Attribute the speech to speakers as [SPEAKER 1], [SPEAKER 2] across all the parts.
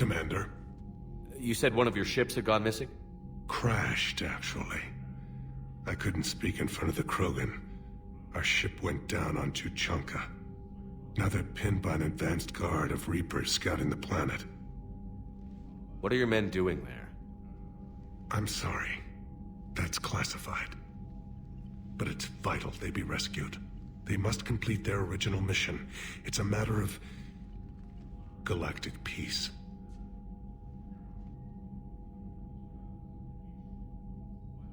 [SPEAKER 1] Commander.
[SPEAKER 2] You said one of your ships had gone missing?
[SPEAKER 1] Crashed, actually. I couldn't speak in front of the Krogan. Our ship went down on Tuchanka. Now they're pinned by an advanced guard of Reapers scouting the planet.
[SPEAKER 2] What are your men doing there?
[SPEAKER 1] I'm sorry. That's classified. But it's vital they be rescued. They must complete their original mission. It's a matter of galactic peace.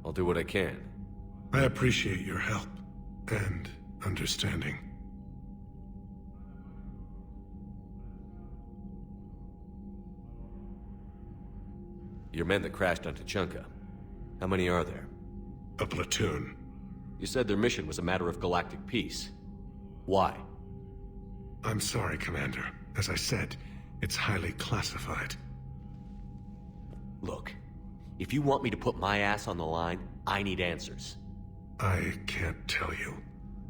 [SPEAKER 2] I'll do what I can.
[SPEAKER 1] I appreciate your help and understanding.
[SPEAKER 2] Your men that crashed on Tuchanka. How many are there?
[SPEAKER 1] A platoon.
[SPEAKER 2] You said their mission was a matter of galactic peace. Why?
[SPEAKER 1] I'm sorry, Commander. As I said, it's highly classified.
[SPEAKER 2] Look, if you want me to put my ass on the line, I need answers.
[SPEAKER 1] I can't tell you.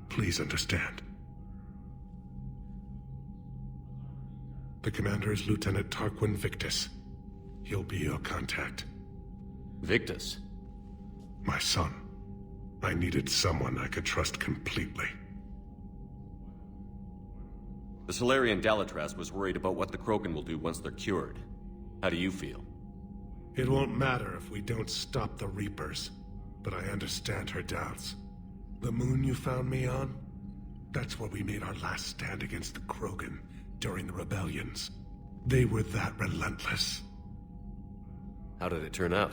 [SPEAKER 1] Please understand. The commander is Lieutenant Tarquin Victus. He'll be your contact.
[SPEAKER 2] Victus?
[SPEAKER 1] My son. I needed someone I could trust completely.
[SPEAKER 2] The Solarian Dalatras was worried about what the Krogan will do once they're cured. How do you feel?
[SPEAKER 1] It won't matter if we don't stop the Reapers, but I understand her doubts. The moon you found me on? That's where we made our last stand against the Krogan during the rebellions. They were that relentless.
[SPEAKER 2] How did it turn out?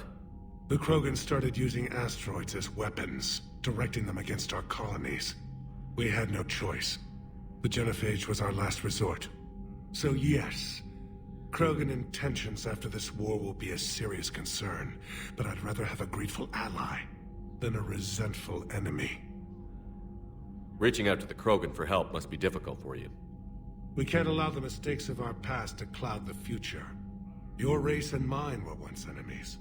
[SPEAKER 1] The Krogan started using asteroids as weapons, directing them against our colonies. We had no choice. The Genophage was our last resort. So yes, Krogan intentions after this war will be a serious concern, but I'd rather have a grateful ally than a resentful enemy.
[SPEAKER 2] Reaching out to the Krogan for help must be difficult for you.
[SPEAKER 1] We can't allow the mistakes of our past to cloud the future. Your race and mine were once enemies.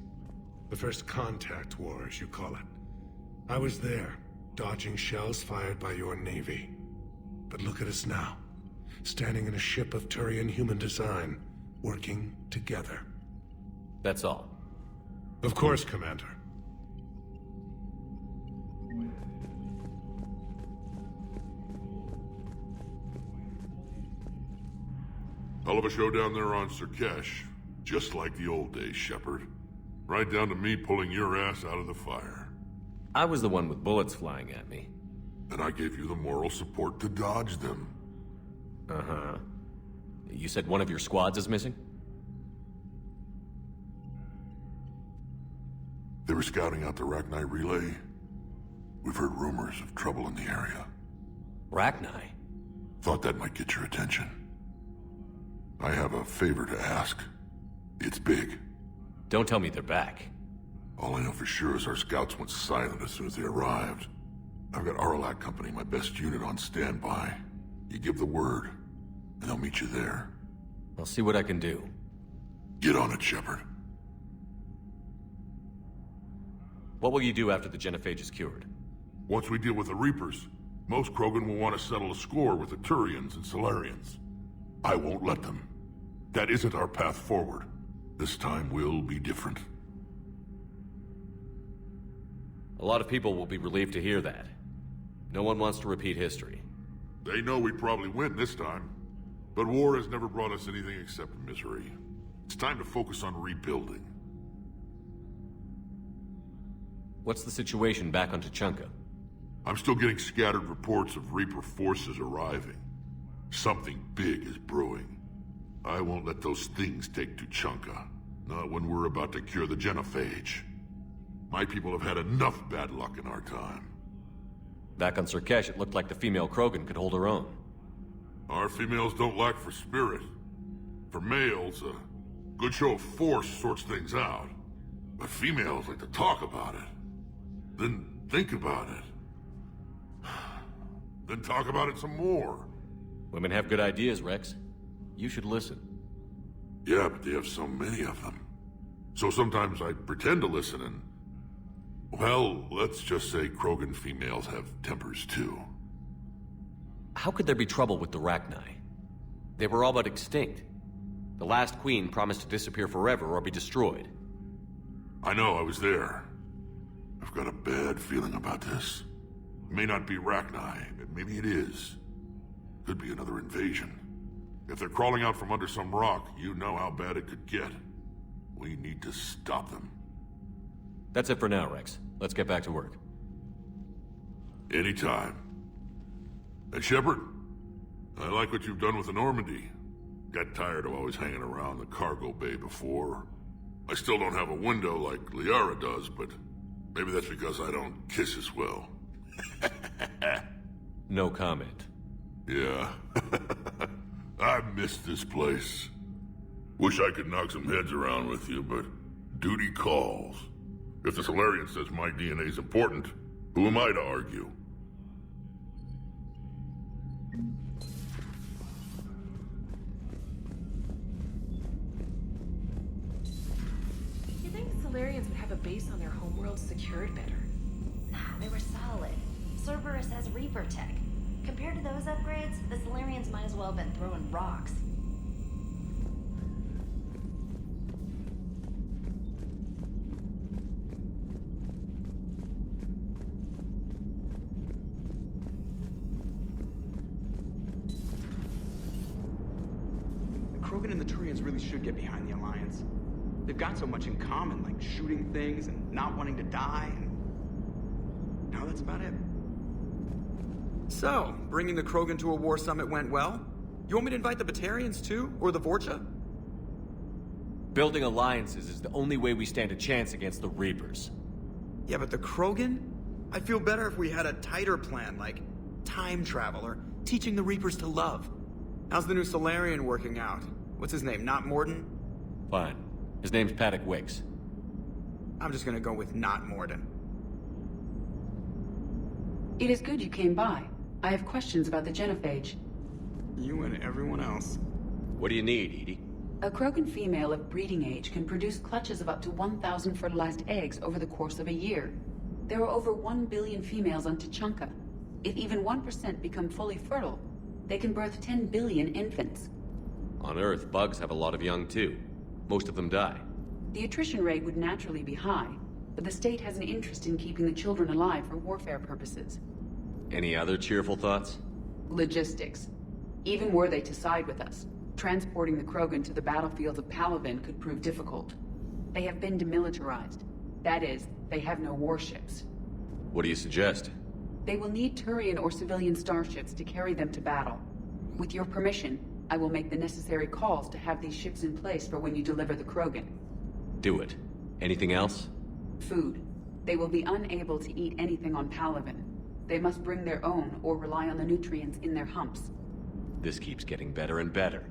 [SPEAKER 1] The first contact war, as you call it. I was there, dodging shells fired by your navy. But look at us now, standing in a ship of Turian human design, working together.
[SPEAKER 2] That's all.
[SPEAKER 1] Of course, Commander.
[SPEAKER 3] Hell of a show down there on Surkesh. Just like the old days, Shepard. Right down to me pulling your ass out of the fire.
[SPEAKER 2] I was the one with bullets flying at me.
[SPEAKER 3] And I gave you the moral support to dodge them.
[SPEAKER 2] Uh-huh. You said one of your squads is missing?
[SPEAKER 3] They were scouting out the Rachni relay. We've heard rumors of trouble in the area.
[SPEAKER 2] Rachni?
[SPEAKER 3] Thought that might get your attention. I have a favor to ask. It's big.
[SPEAKER 2] Don't tell me they're back.
[SPEAKER 3] All I know for sure is our scouts went silent as soon as they arrived. I've got Aralak Company, my best unit, on standby. You give the word, and they'll meet you there.
[SPEAKER 2] I'll see what I can do.
[SPEAKER 3] Get on it, Shepard.
[SPEAKER 2] What will you do after the Genophage is cured?
[SPEAKER 3] Once we deal with the Reapers, most Krogan will want to settle a score with the Turians and Solarians. I won't let them. That isn't our path forward. This time will be different.
[SPEAKER 2] A lot of people will be relieved to hear that. No one wants to repeat history.
[SPEAKER 3] They know we probably win this time. But war has never brought us anything except misery. It's time to focus on rebuilding.
[SPEAKER 2] What's the situation back on Tuchanka?
[SPEAKER 3] I'm still getting scattered reports of Reaper forces arriving. Something big is brewing. I won't let those things take Tuchanka. Not when we're about to cure the Genophage. My people have had enough bad luck in our time.
[SPEAKER 2] Back on Surkesh, it looked like the female Krogan could hold her own.
[SPEAKER 3] Our females don't lack for spirit. For males, a good show of force sorts things out. But females like to talk about it. Then think about it. Then talk about it some more.
[SPEAKER 2] Women have good ideas, Rex. You should listen.
[SPEAKER 3] Yeah, but they have so many of them. So sometimes I pretend to listen and... Well, let's just say Krogan females have tempers too.
[SPEAKER 2] How could there be trouble with the Rachni? They were all but extinct. The last queen promised to disappear forever or be destroyed.
[SPEAKER 3] I know, I was there. I've got a bad feeling about this. It may not be Rachni, but maybe it is. Could be another invasion. If they're crawling out from under some rock, you know how bad it could get. We need to stop them.
[SPEAKER 2] That's it for now, Rex. Let's get back to work.
[SPEAKER 3] Anytime. And Shepard, I like what you've done with the Normandy. Got tired of always hanging around the cargo bay before. I still don't have a window like Liara does, but maybe that's because I don't kiss as well.
[SPEAKER 2] No comment.
[SPEAKER 3] Yeah. I miss this place. Wish I could knock some heads around with you, but duty calls. If the Solarian says my DNA's important, who am I to argue?
[SPEAKER 4] You think the Solarians would have a base on their homeworld secured better?
[SPEAKER 5] Nah, they were solid. Cerberus has Reaper tech. Compared to those upgrades, the Solarians might as well have been throwing rocks.
[SPEAKER 6] Krogan and the Turians really should get behind the Alliance. They've got so much in common, like shooting things and not wanting to die, and now that's about it. So, bringing the Krogan to a war summit went well? You want me to invite the Batarians too, or the Vorcha?
[SPEAKER 2] Building alliances is the only way we stand a chance against the Reapers.
[SPEAKER 6] Yeah, but the Krogan? I'd feel better if we had a tighter plan, like time travel or teaching the Reapers to love. How's the new Solarian working out? What's his name, not Morden?
[SPEAKER 2] Fine. His name's Padok Wiks.
[SPEAKER 6] I'm just gonna go with not Morden.
[SPEAKER 7] It is good you came by. I have questions about the Genophage.
[SPEAKER 6] You and everyone else.
[SPEAKER 2] What do you need, Edie?
[SPEAKER 7] A Krogan female of breeding age can produce clutches of up to 1,000 fertilized eggs over the course of a year. There are over 1 billion females on Tuchanka. If even 1% become fully fertile, they can birth 10 billion infants.
[SPEAKER 2] On Earth, bugs have a lot of young too. Most of them die.
[SPEAKER 7] The attrition rate would naturally be high, but the state has an interest in keeping the children alive for warfare purposes.
[SPEAKER 2] Any other cheerful thoughts?
[SPEAKER 7] Logistics. Even were they to side with us, transporting the Krogan to the battlefields of Palaven could prove difficult. They have been demilitarized. That is, they have no warships.
[SPEAKER 2] What do you suggest?
[SPEAKER 7] They will need Turian or civilian starships to carry them to battle. With your permission, I will make the necessary calls to have these ships in place for when you deliver the Krogan.
[SPEAKER 2] Do it. Anything else?
[SPEAKER 7] Food. They will be unable to eat anything on Palaven. They must bring their own or rely on the nutrients in their humps.
[SPEAKER 2] This keeps getting better and better.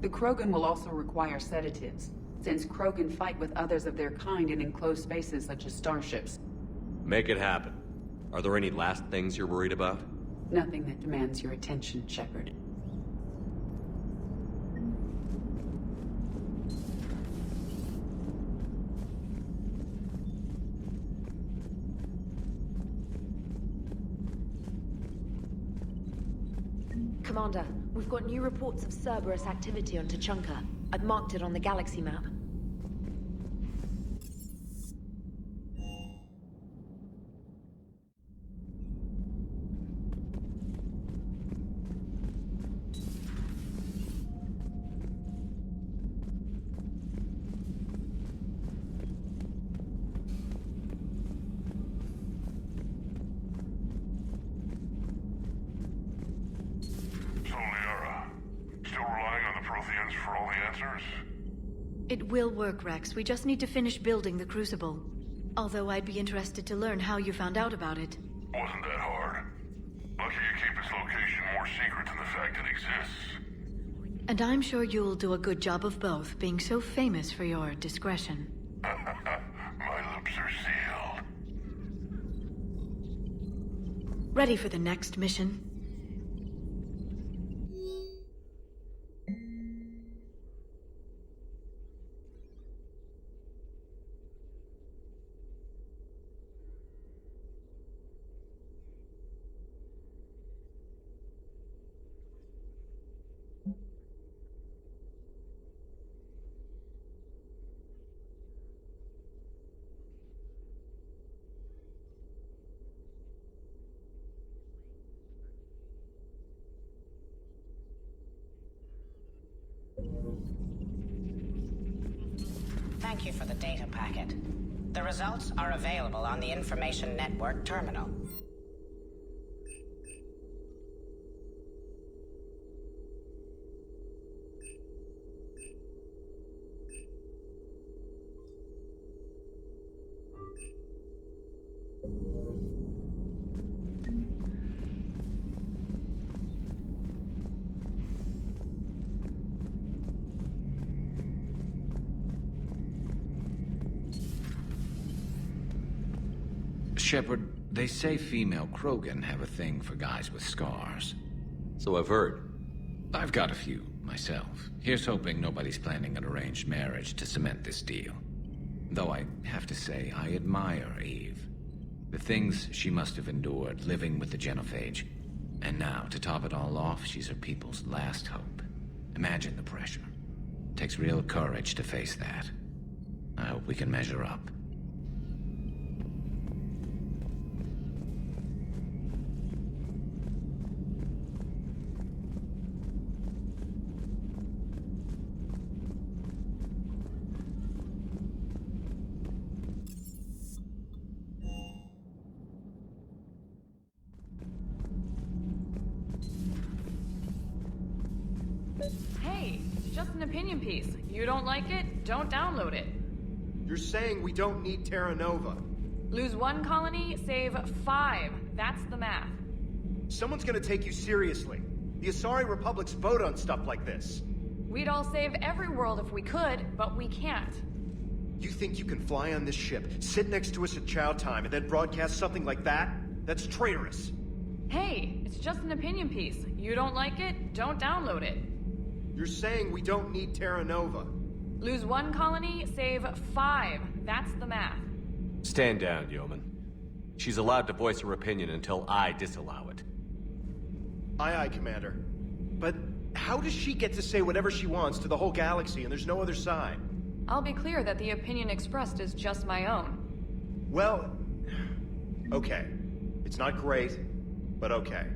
[SPEAKER 7] The Krogan will also require sedatives, since Krogan fight with others of their kind in enclosed spaces such as starships.
[SPEAKER 2] Make it happen. Are there any last things you're worried about?
[SPEAKER 7] Nothing that demands your attention, Shepard.
[SPEAKER 4] Commander, we've got new reports of Cerberus activity on Tuchanka. I've marked it on the galaxy map. It will work, Rex. We just need to finish building the Crucible. Although I'd be interested to learn how you found out about it.
[SPEAKER 3] Wasn't that hard. Lucky you keep its location more secret than the fact it exists.
[SPEAKER 4] And I'm sure you'll do a good job of both, being so famous for your discretion.
[SPEAKER 3] My lips are sealed.
[SPEAKER 4] Ready for the next mission?
[SPEAKER 8] Thank you for the data packet. The results are available on the Information Network terminal.
[SPEAKER 9] Shepard, they say female Krogan have a thing for guys with scars.
[SPEAKER 2] So I've heard.
[SPEAKER 9] I've got a few, myself. Here's hoping nobody's planning an arranged marriage to cement this deal. Though I have to say, I admire Eve. The things she must have endured living with the Genophage. And now, to top it all off, she's her people's last hope. Imagine the pressure. Takes real courage to face that. I hope we can measure up.
[SPEAKER 10] Hey, it's just an opinion piece. You don't like it, don't download it.
[SPEAKER 11] You're saying we don't need Terra Nova.
[SPEAKER 10] Lose 1 colony, save 5. That's the math.
[SPEAKER 11] Someone's gonna take you seriously. The Asari Republics vote on stuff like this.
[SPEAKER 10] We'd all save every world if we could, but we can't.
[SPEAKER 11] You think you can fly on this ship, sit next to us at chow time, and then broadcast something like that? That's traitorous.
[SPEAKER 10] Hey, it's just an opinion piece. You don't like it, don't download it.
[SPEAKER 11] You're saying we don't need Terra Nova.
[SPEAKER 10] Lose 1 colony, save 5. That's the math.
[SPEAKER 2] Stand down, Yeoman. She's allowed to voice her opinion until I disallow it.
[SPEAKER 11] Aye, aye, Commander. But how does she get to say whatever she wants to the whole galaxy and there's no other side?
[SPEAKER 10] I'll be clear that the opinion expressed is just my own.
[SPEAKER 11] Well, okay. It's not great, but okay.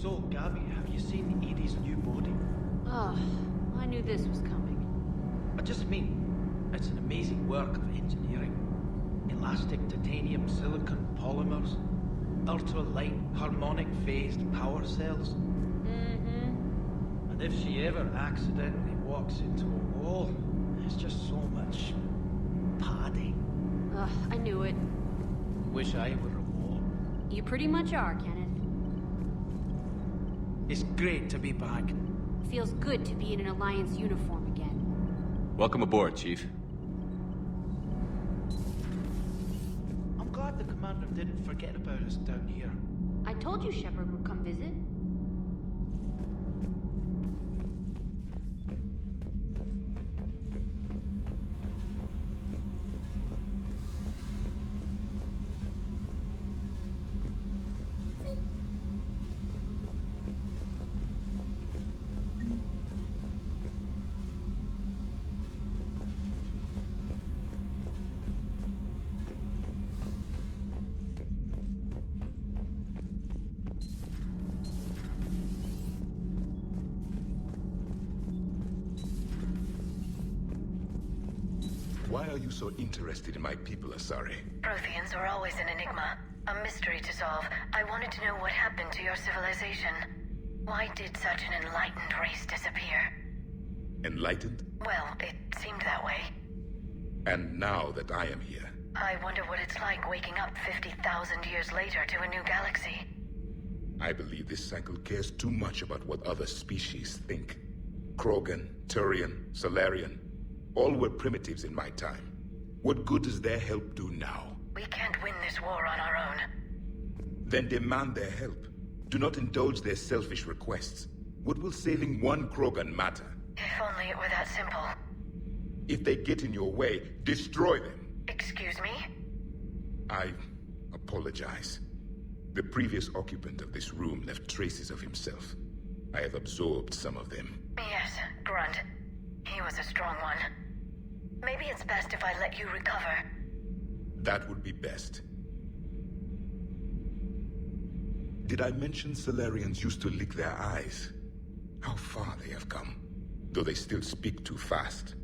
[SPEAKER 12] So, Gabby, have you seen Edie's new body?
[SPEAKER 13] Oh, I knew this was coming.
[SPEAKER 12] I just mean, it's an amazing work of engineering. Elastic titanium silicon polymers, ultra-light harmonic phased power cells.
[SPEAKER 13] Mm-hmm.
[SPEAKER 12] And if she ever accidentally walks into a wall, there's just so much padding.
[SPEAKER 13] Ugh, I knew it.
[SPEAKER 12] Wish I were a wall.
[SPEAKER 13] You pretty much are, Kenneth.
[SPEAKER 12] It's great to be back.
[SPEAKER 13] Feels good to be in an Alliance uniform again.
[SPEAKER 2] Welcome aboard, Chief.
[SPEAKER 12] I'm glad the Commander didn't forget about us down here.
[SPEAKER 13] I told you Shepard would come visit.
[SPEAKER 14] Why are you so interested in my people, Asari?
[SPEAKER 15] Protheans were always an enigma, a mystery to solve. I wanted to know what happened to your civilization. Why did such an enlightened race disappear?
[SPEAKER 14] Enlightened?
[SPEAKER 15] Well, it seemed that way.
[SPEAKER 14] And now that I am here,
[SPEAKER 15] I wonder what it's like waking up 50,000 years later to a new galaxy.
[SPEAKER 14] I believe this cycle cares too much about what other species think. Krogan, Turian, Solarian, all were primitives in my time. What good does their help do now?
[SPEAKER 15] We can't win this war on our own.
[SPEAKER 14] Then demand their help. Do not indulge their selfish requests. What will saving one Krogan matter?
[SPEAKER 15] If only it were that simple.
[SPEAKER 14] If they get in your way, destroy them.
[SPEAKER 15] Excuse me?
[SPEAKER 14] I apologize. The previous occupant of this room left traces of himself. I have absorbed some of them.
[SPEAKER 15] Yes, Grunt. He was a strong one. Maybe it's best if I let you recover.
[SPEAKER 14] That would be best. Did I mention Solarians used to lick their eyes? How far they have come, though they still speak too fast.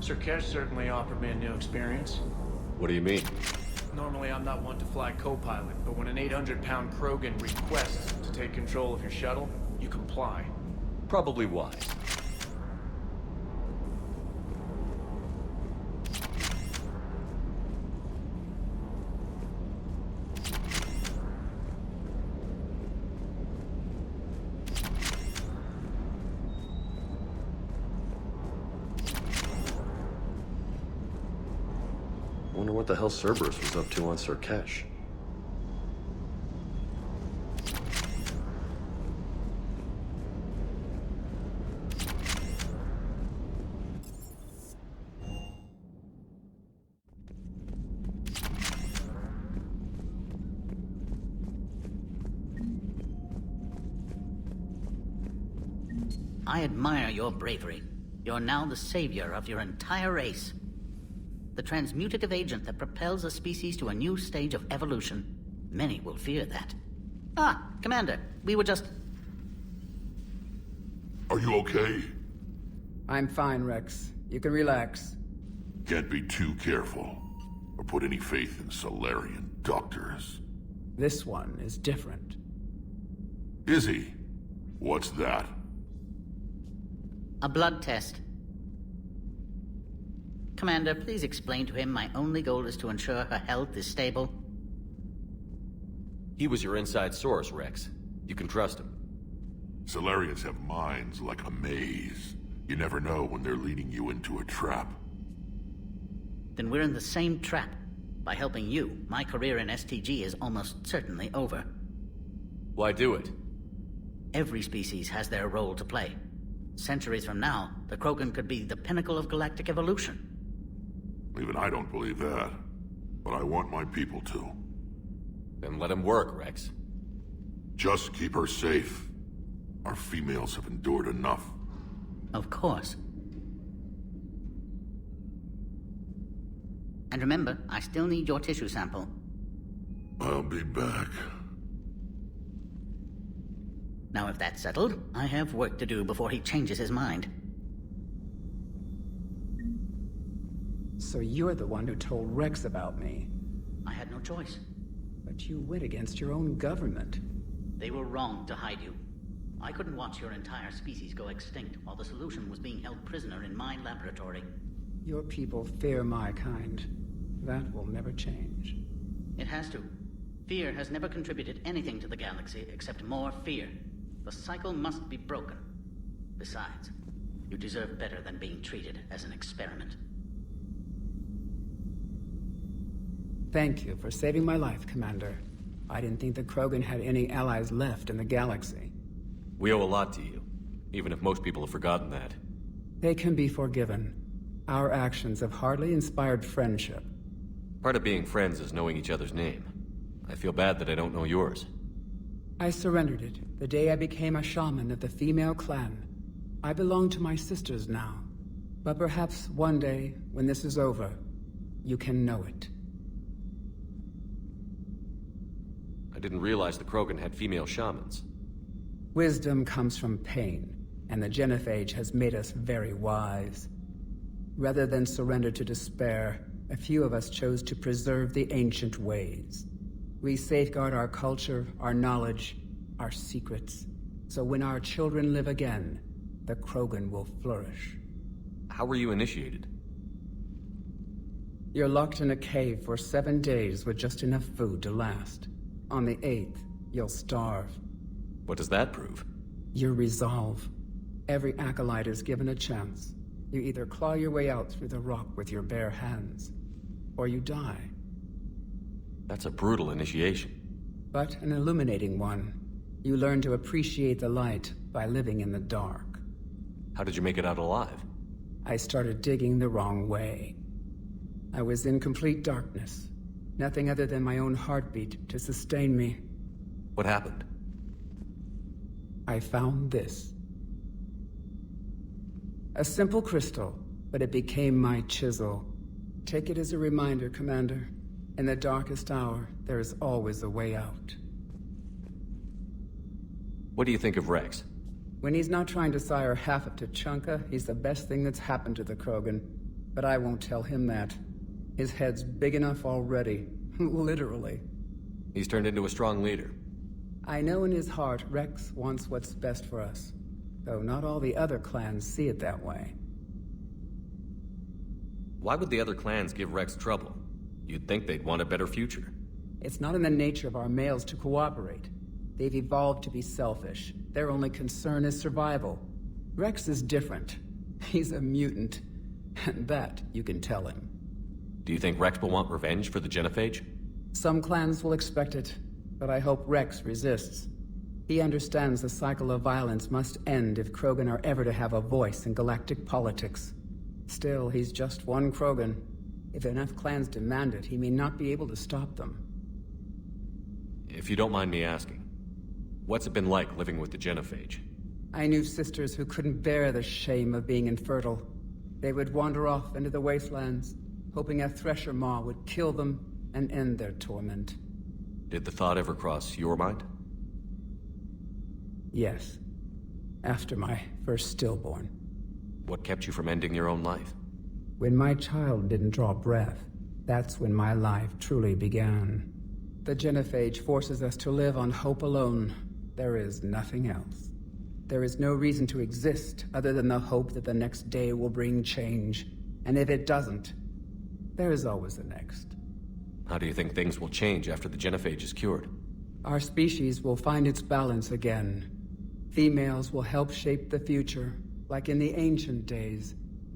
[SPEAKER 12] Sir Kesh certainly offered me a new experience.
[SPEAKER 2] What do you mean?
[SPEAKER 12] Normally I'm not one to fly co-pilot, but when an 800-pound Krogan requests to take control of your shuttle, you comply.
[SPEAKER 2] Probably wise.
[SPEAKER 16] Wonder what the hell Cerberus was up to on Sir Kesh.
[SPEAKER 17] I admire your bravery. You're now the savior of your entire race. The transmutative agent that propels a species to a new stage of evolution. Many will fear that. Ah, Commander, we were just...
[SPEAKER 3] Are you okay?
[SPEAKER 18] I'm fine, Rex. You can relax.
[SPEAKER 3] Can't be too careful, or put any faith in Solarian doctors.
[SPEAKER 18] This one is different.
[SPEAKER 3] Is he? What's that?
[SPEAKER 17] A blood test. Commander, please explain to him my only goal is to ensure her health is stable.
[SPEAKER 2] He was your inside source, Rex. You can trust him.
[SPEAKER 3] Solarians have minds like a maze. You never know when they're leading you into a trap.
[SPEAKER 17] Then we're in the same trap. By helping you, my career in STG is almost certainly over.
[SPEAKER 2] Why do it?
[SPEAKER 3] Every species has their role to play. Centuries from now, the Krogan could be the pinnacle of galactic evolution.
[SPEAKER 19] Even I don't believe that. But I want my people to.
[SPEAKER 2] Then let him work, Rex.
[SPEAKER 19] Just keep her safe. Our females have endured enough.
[SPEAKER 3] Of course. And remember, I still need your tissue sample.
[SPEAKER 19] I'll be back.
[SPEAKER 3] Now if that's settled, I have work to do before he changes his mind.
[SPEAKER 18] So you're the one who told Rex about me.
[SPEAKER 3] I had no choice.
[SPEAKER 18] But you went against your own government.
[SPEAKER 3] They were wrong to hide you. I couldn't watch your entire species go extinct while the solution was being held prisoner in my laboratory.
[SPEAKER 18] Your people fear my kind. That will never change.
[SPEAKER 17] It has to. Fear has never contributed anything to the galaxy except more fear. The cycle must be broken. Besides, you deserve better than being treated as an experiment.
[SPEAKER 18] Thank you for saving my life, Commander. I didn't think the Krogan had any allies left in the galaxy.
[SPEAKER 2] We owe a lot to you, even if most people have forgotten that.
[SPEAKER 18] They can be forgiven. Our actions have hardly inspired friendship.
[SPEAKER 2] Part of being friends is knowing each other's name. I feel bad that I don't know yours.
[SPEAKER 18] I surrendered it the day I became a shaman of the female clan. I belong to my sisters now. But perhaps one day, when this is over, you can know it.
[SPEAKER 2] I didn't realize the Krogan had female shamans.
[SPEAKER 18] Wisdom comes from pain, and the Genophage has made us very wise. Rather than surrender to despair, a few of us chose to preserve the ancient ways. We safeguard our culture, our knowledge, our secrets. So when our children live again, the Krogan will flourish.
[SPEAKER 2] How were you initiated?
[SPEAKER 18] You're locked in a cave for 7 days with just enough food to last. On the 8th, you'll starve.
[SPEAKER 2] What does that prove?
[SPEAKER 18] Your resolve. Every acolyte is given a chance. You either claw your way out through the rock with your bare hands, or you die.
[SPEAKER 2] That's a brutal initiation.
[SPEAKER 18] But an illuminating one. You learn to appreciate the light by living in the dark.
[SPEAKER 2] How did you make it out alive?
[SPEAKER 18] I started digging the wrong way. I was in complete darkness. Nothing other than my own heartbeat to sustain me.
[SPEAKER 2] What happened?
[SPEAKER 18] I found this. A simple crystal, but it became my chisel. Take it as a reminder, Commander. In the darkest hour, there is always a way out.
[SPEAKER 2] What do you think of Rex?
[SPEAKER 18] When he's not trying to sire half of Tuchanka, he's the best thing that's happened to the Krogan. But I won't tell him that. His head's big enough already. Literally.
[SPEAKER 2] He's turned into a strong leader.
[SPEAKER 18] I know in his heart Rex wants what's best for us. Though not all the other clans see it that way.
[SPEAKER 2] Why would the other clans give Rex trouble? You'd think they'd want a better future.
[SPEAKER 18] It's not in the nature of our males to cooperate. They've evolved to be selfish. Their only concern is survival. Rex is different. He's a mutant. And that you can tell him.
[SPEAKER 2] Do you think Rex will want revenge for the Genophage?
[SPEAKER 18] Some clans will expect it, but I hope Rex resists. He understands the cycle of violence must end if Krogan are ever to have a voice in galactic politics. Still, he's just one Krogan. If enough clans demand it, he may not be able to stop them.
[SPEAKER 2] If you don't mind me asking, what's it been like living with the Genophage?
[SPEAKER 18] I knew sisters who couldn't bear the shame of being infertile. They would wander off into the wastelands, hoping a thresher maw would kill them and end their torment.
[SPEAKER 2] Did the thought ever cross your mind?
[SPEAKER 18] Yes. After my first stillborn.
[SPEAKER 2] What kept you from ending your own life?
[SPEAKER 18] When my child didn't draw breath, that's when my life truly began. The Genophage forces us to live on hope alone. There is nothing else. There is no reason to exist other than the hope that the next day will bring change. And if it doesn't, there is always the next.
[SPEAKER 2] How do you think things will change after the Genophage is cured?
[SPEAKER 18] Our species will find its balance again. Females will help shape the future, like in the ancient days,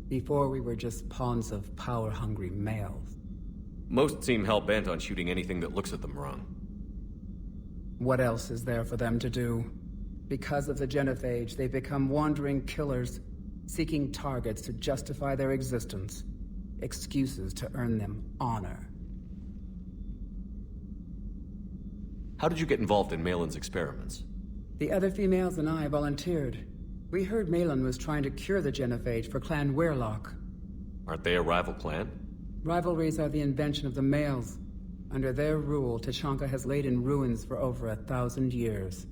[SPEAKER 18] before we were just pawns of power-hungry males.
[SPEAKER 2] Most seem hell-bent on shooting anything that looks at them wrong.
[SPEAKER 18] What else is there for them to do? Because of the Genophage, they become wandering killers, seeking targets to justify their existence. Excuses to earn them honor.
[SPEAKER 2] How did you get involved in Malin's experiments?
[SPEAKER 18] The other females and I volunteered. We heard Malin was trying to cure the Genophage for Clan Weirlock.
[SPEAKER 2] Aren't they a rival clan?
[SPEAKER 18] Rivalries are the invention of the males. Under their rule, Tuchanka has laid in ruins for over 1,000 years.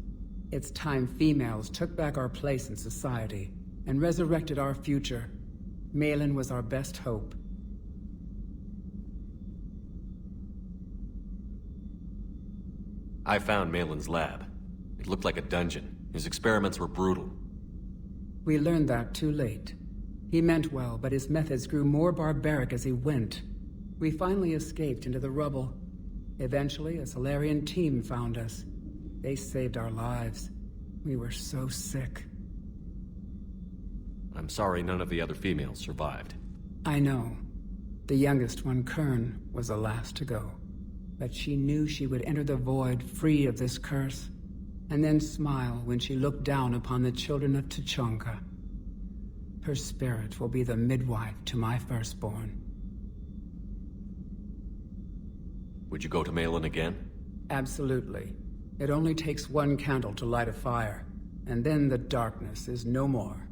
[SPEAKER 18] It's time females took back our place in society and resurrected our future. Malin was our best hope.
[SPEAKER 2] I found Malin's lab. It looked like a dungeon. His experiments were brutal.
[SPEAKER 18] We learned that too late. He meant well, but his methods grew more barbaric as he went. We finally escaped into the rubble. Eventually, a Solarian team found us. They saved our lives. We were so sick.
[SPEAKER 2] I'm sorry none of the other females survived.
[SPEAKER 18] I know. The youngest one, Kern, was the last to go. But she knew she would enter the void free of this curse, and then smile when she looked down upon the children of Tuchanka. Her spirit will be the midwife to my firstborn.
[SPEAKER 2] Would you go to Malin again?
[SPEAKER 18] Absolutely. It only takes one candle to light a fire, and then the darkness is no more.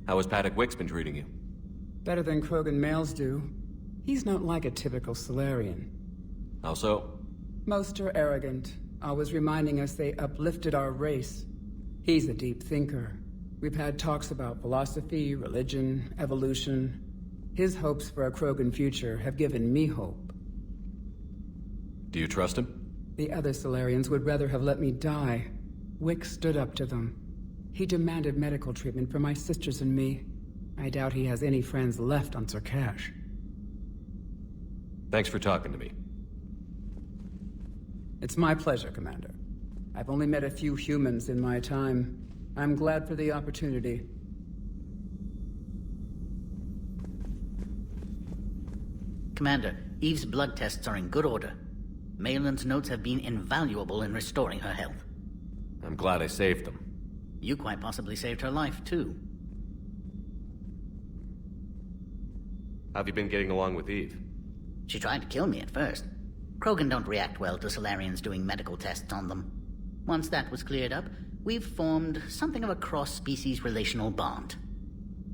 [SPEAKER 2] How has Padok Wiks been treating you?
[SPEAKER 18] Better than Krogan males do. He's not like a typical Solarian.
[SPEAKER 2] How so?
[SPEAKER 18] Most are arrogant, always reminding us they uplifted our race. He's a deep thinker. We've had talks about philosophy, religion, evolution. His hopes for a Krogan future have given me hope.
[SPEAKER 2] Do you trust him?
[SPEAKER 18] The other Solarians would rather have let me die. Wiks stood up to them. He demanded medical treatment for my sisters and me. I doubt he has any friends left on Surkash.
[SPEAKER 2] Thanks for talking to me.
[SPEAKER 18] It's my pleasure, Commander. I've only met a few humans in my time. I'm glad for the opportunity.
[SPEAKER 17] Commander, Eve's blood tests are in good order. Malin's notes have been invaluable in restoring her health.
[SPEAKER 2] I'm glad I saved them.
[SPEAKER 17] You quite possibly saved her life, too.
[SPEAKER 2] How have you been getting along with Eve?
[SPEAKER 17] She tried to kill me at first. Krogan don't react well to Solarians doing medical tests on them. Once that was cleared up, we've formed something of a cross-species relational bond.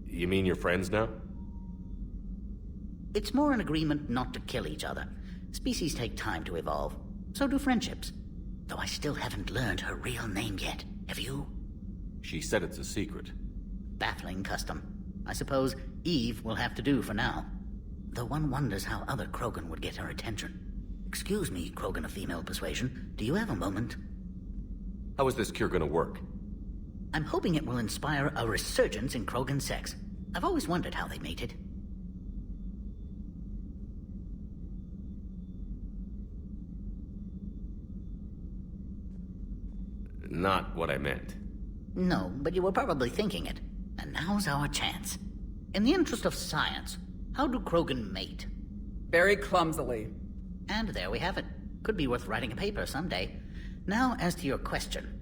[SPEAKER 2] You mean you're friends now?
[SPEAKER 17] It's more an agreement not to kill each other. Species take time to evolve. So do friendships. Though I still haven't learned her real name yet. Have you?
[SPEAKER 2] She said it's a secret.
[SPEAKER 17] Baffling custom. I suppose Eve will have to do for now. Though one wonders how other Krogan would get her attention. Excuse me, Krogan of female persuasion. Do you have a moment?
[SPEAKER 2] How is this cure gonna work?
[SPEAKER 17] I'm hoping it will inspire a resurgence in Krogan sex. I've always wondered how they mated.
[SPEAKER 2] Not what I meant.
[SPEAKER 17] No, but you were probably thinking it. And now's our chance. In the interest of science, how do Krogan mate?
[SPEAKER 18] Very clumsily.
[SPEAKER 17] And there we have it. Could be worth writing a paper someday. Now, as to your question.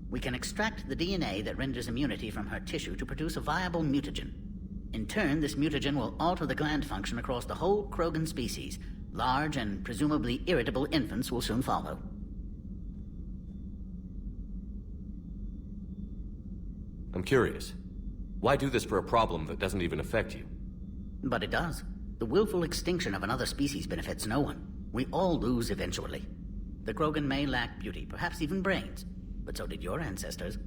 [SPEAKER 17] We can extract the DNA that renders immunity from her tissue to produce a viable mutagen. In turn, this mutagen will alter the gland function across the whole Krogan species. Large and presumably irritable infants will soon follow.
[SPEAKER 2] I'm curious. Why do this for a problem that doesn't even affect you?
[SPEAKER 17] But it does. The willful extinction of another species benefits no one. We all lose eventually. The Krogan may lack beauty, perhaps even brains, but so did your ancestors.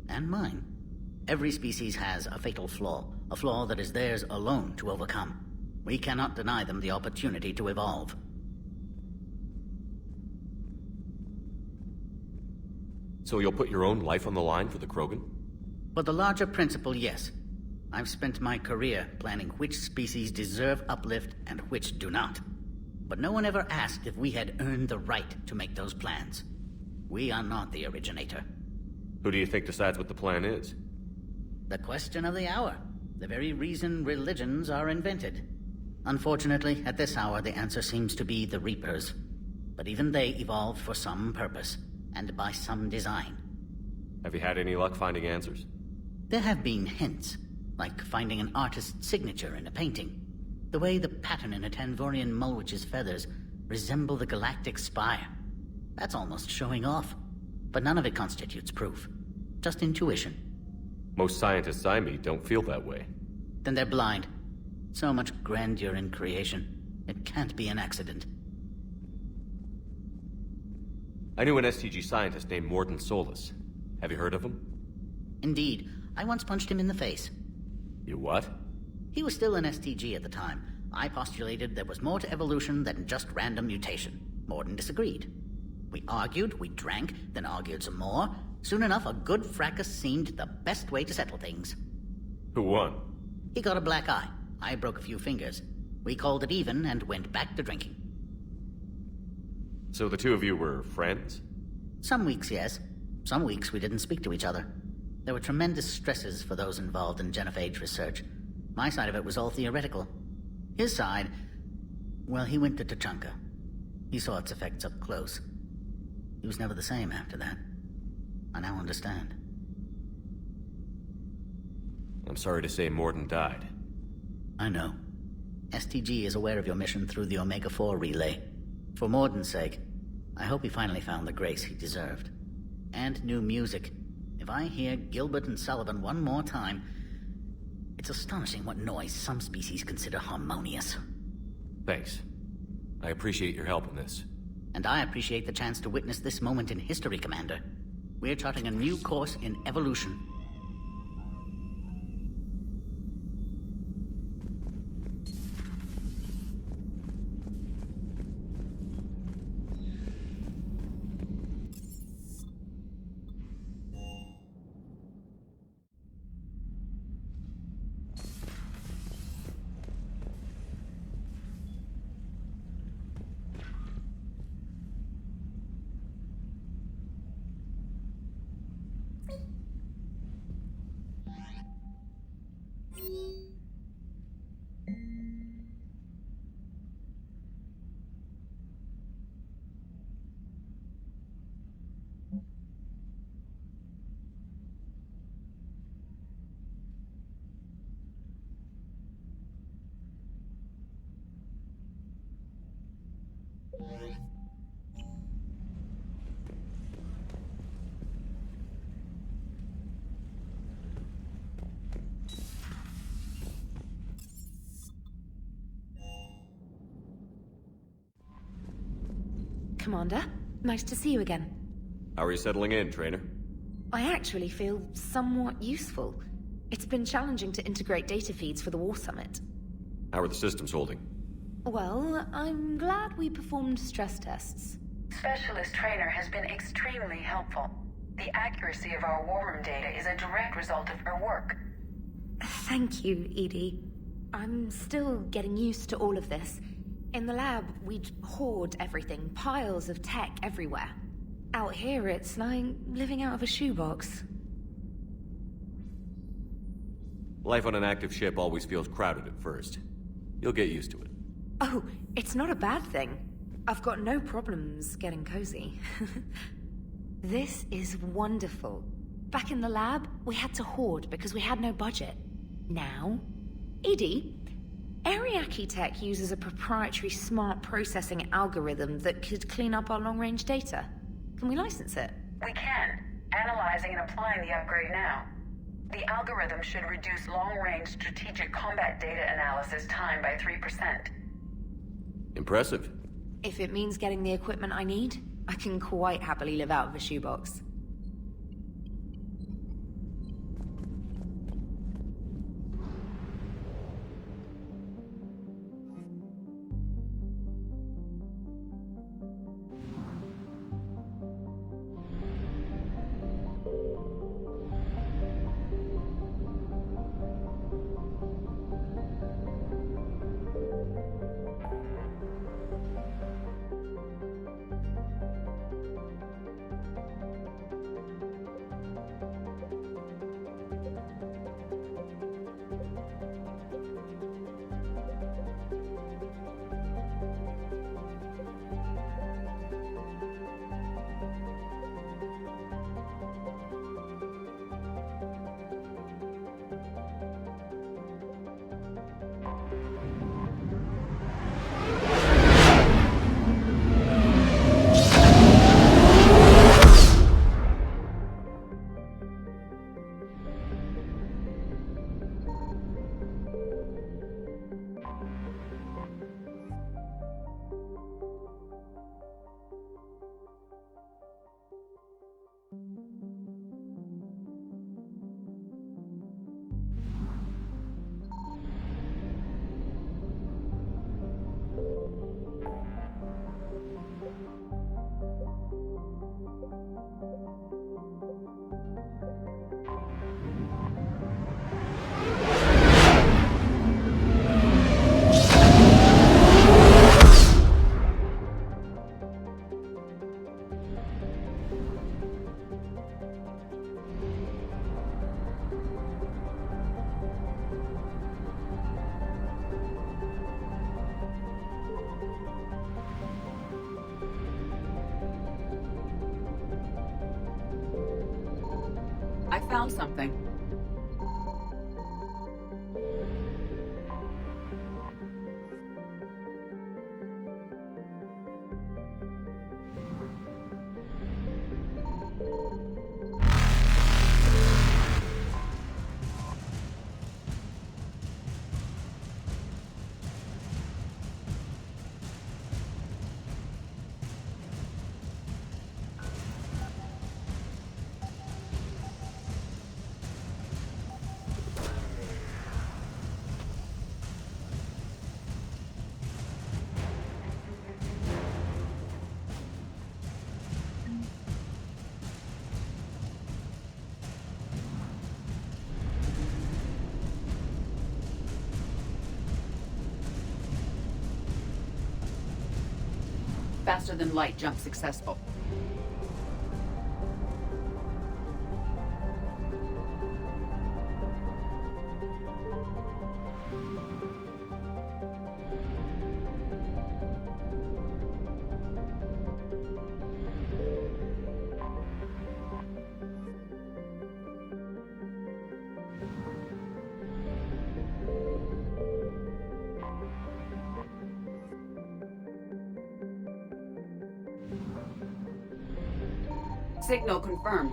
[SPEAKER 17] And mine. Every species has a fatal flaw, a flaw that is theirs alone to overcome. We cannot deny them the opportunity to evolve.
[SPEAKER 2] So you'll put your own life on the line for the Krogan?
[SPEAKER 17] For the larger principle, yes. I've spent my career planning which species deserve uplift and which do not. But no one ever asked if we had earned the right to make those plans. We are not the originator.
[SPEAKER 2] Who do you think decides what the plan is?
[SPEAKER 17] The question of the hour. The very reason religions are invented. Unfortunately, at this hour, the answer seems to be the Reapers. But even they evolved for some purpose, and by some design.
[SPEAKER 2] Have you had any luck finding answers?
[SPEAKER 17] There have been hints, like finding an artist's signature in a painting. The way the pattern in a Tanvorian Mulwich's feathers resemble the galactic spire. That's almost showing off. But none of it constitutes proof. Just intuition.
[SPEAKER 2] Most scientists I meet don't feel that way.
[SPEAKER 17] Then they're blind. So much grandeur in creation. It can't be an accident.
[SPEAKER 2] I knew an STG scientist named Morden Solus. Have you heard of him?
[SPEAKER 17] Indeed. I once punched him in the face.
[SPEAKER 2] You what?
[SPEAKER 17] He was still an STG at the time. I postulated there was more to evolution than just random mutation. Morden disagreed. We argued, we drank, then argued some more. Soon enough, a good fracas seemed the best way to settle things.
[SPEAKER 2] Who won?
[SPEAKER 17] He got a black eye. I broke a few fingers. We called it even and went back to drinking.
[SPEAKER 2] So the two of you were friends?
[SPEAKER 17] Some weeks, yes. Some weeks we didn't speak to each other. There were tremendous stresses for those involved in Genophage research. My side of it was all theoretical. His side, well, he went to Tuchanka. He saw its effects up close. He was never the same after that. I now understand.
[SPEAKER 2] I'm sorry to say Morden died.
[SPEAKER 17] I know. STG is aware of your mission through the Omega-4 relay. For Morden's sake, I hope he finally found the grace he deserved. And new music. If I hear Gilbert and Sullivan one more time, it's astonishing what noise some species consider harmonious.
[SPEAKER 2] Thanks. I appreciate your help in this.
[SPEAKER 17] And I appreciate the chance to witness this moment in history, Commander. We're charting a new course in evolution.
[SPEAKER 20] Commander, nice to see you again.
[SPEAKER 2] How are you settling in, Trainer?
[SPEAKER 20] I actually feel somewhat useful. It's been challenging to integrate data feeds for the War Summit.
[SPEAKER 2] How are the systems holding?
[SPEAKER 20] Well, I'm glad we performed stress tests.
[SPEAKER 15] Specialist Trainer has been extremely helpful. The accuracy of our war room data is a direct result of her work.
[SPEAKER 20] Thank you, Edie. I'm still getting used to all of this. In the lab, we'd hoard everything, piles of tech everywhere. Out here, it's like living out of a shoebox.
[SPEAKER 2] Life on an active ship always feels crowded at first. You'll get used to it.
[SPEAKER 20] Oh, it's not a bad thing. I've got no problems getting cozy. This is wonderful. Back in the lab, we had to hoard because we had no budget. Now, Edie, Ariake Tech uses a proprietary smart processing algorithm that could clean up our long-range data. Can we license it?
[SPEAKER 15] We can. Analyzing and applying the upgrade now. The algorithm should reduce long-range strategic combat data analysis time by 3%.
[SPEAKER 2] Impressive.
[SPEAKER 20] If it means getting the equipment I need, I can quite happily live out of a shoebox.
[SPEAKER 7] found something. Faster than light jump successful. Signal confirmed.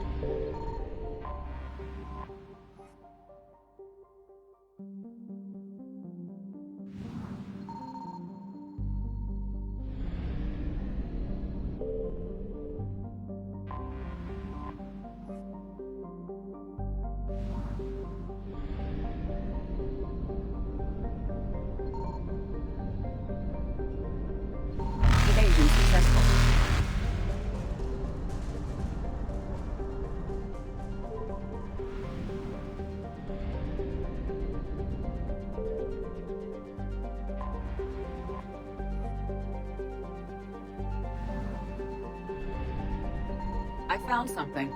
[SPEAKER 7] Evasion successful. I found something.